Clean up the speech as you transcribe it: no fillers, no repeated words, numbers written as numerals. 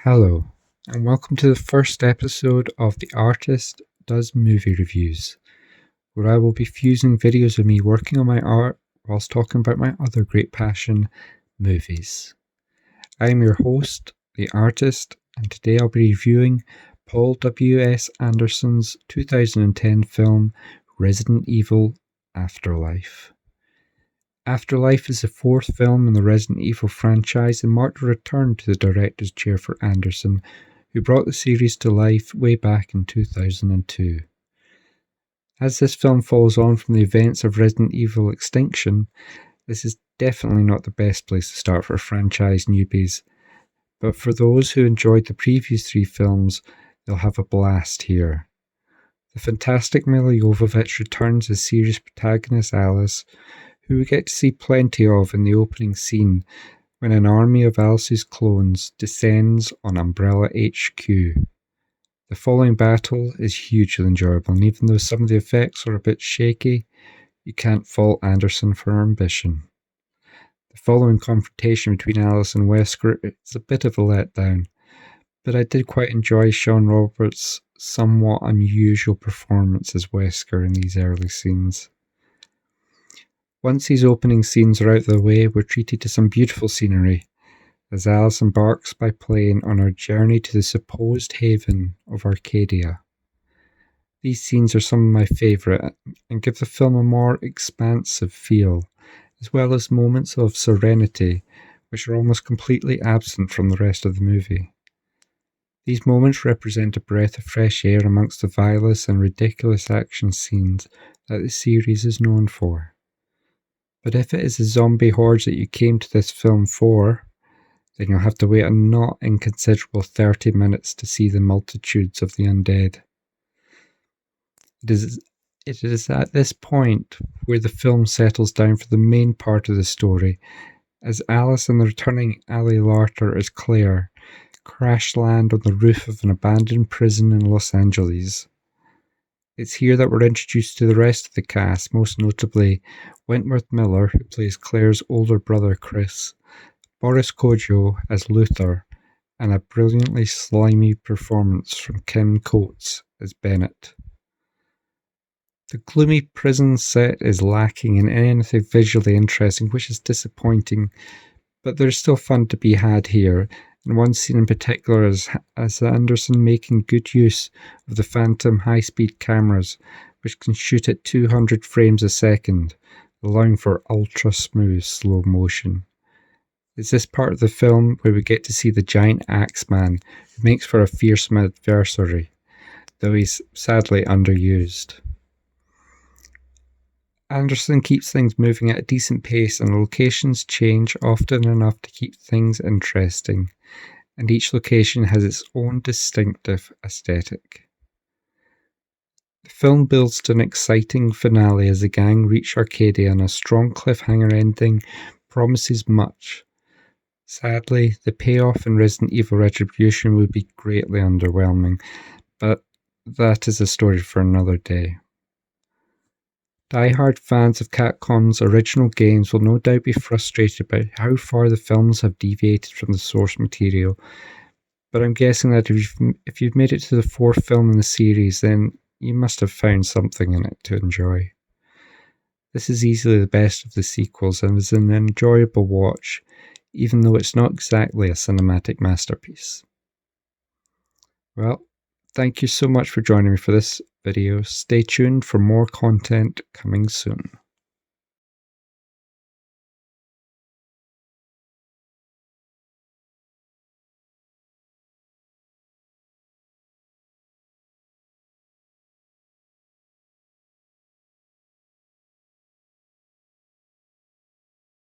Hello, and welcome to the first episode of The Artist Does Movie Reviews, where I will be fusing videos of me working on my art whilst talking about my other great passion, movies. I am your host, The Artist, and today I'll be reviewing Paul W.S. Anderson's 2010 film Resident Evil Afterlife. Afterlife is the fourth film in the Resident Evil franchise and marked a return to the director's chair for Anderson, who brought the series to life way back in 2002. As this film follows on from the events of Resident Evil Extinction, this is definitely not the best place to start for franchise newbies, but for those who enjoyed the previous three films, they'll have a blast here. The fantastic Milla Jovovich returns as series protagonist Alice, who we get to see plenty of in the opening scene when an army of Alice's clones descends on Umbrella HQ. The following battle is hugely enjoyable, and even though some of the effects are a bit shaky, you can't fault Anderson for her ambition. The following confrontation between Alice and Wesker is a bit of a letdown, but I did quite enjoy Sean Roberts' somewhat unusual performance as Wesker in these early scenes. Once these opening scenes are out of the way, we're treated to some beautiful scenery as Alice embarks by plane on her journey to the supposed haven of Arcadia. These scenes are some of my favourite and give the film a more expansive feel, as well as moments of serenity which are almost completely absent from the rest of the movie. These moments represent a breath of fresh air amongst the violence and ridiculous action scenes that the series is known for. But if it is the zombie hordes that you came to this film for, then you'll have to wait a not inconsiderable 30 minutes to see the multitudes of the undead. It is at this point where the film settles down for the main part of the story, as Alice and the returning Ali Larter as Claire crash land on the roof of an abandoned prison in Los Angeles. It's here that we're introduced to the rest of the cast, most notably Wentworth Miller, who plays Claire's older brother Chris, Boris Kodjoe as Luther, and a brilliantly slimy performance from Kim Coates as Bennett. The gloomy prison set is lacking in anything visually interesting, which is disappointing, but there's still fun to be had here, and one scene in particular is Anderson making good use of the Phantom high-speed cameras, which can shoot at 200 frames a second, allowing for ultra-smooth slow motion. It's this part of the film where we get to see the giant Axeman, who makes for a fearsome adversary, though he's sadly underused. Anderson keeps things moving at a decent pace, and the locations change often enough to keep things interesting, and each location has its own distinctive aesthetic. The film builds to an exciting finale as the gang reach Arcadia, and a strong cliffhanger ending promises much. Sadly, the payoff in Resident Evil Retribution would be greatly underwhelming, but that is a story for another day. Die-hard fans of Capcom's original games will no doubt be frustrated by how far the films have deviated from the source material, but I'm guessing that if you've made it to the fourth film in the series, then you must have found something in it to enjoy. This is easily the best of the sequels and is an enjoyable watch, even though it's not exactly a cinematic masterpiece. Well, thank you so much for joining me for this video. Stay tuned for more content coming soon.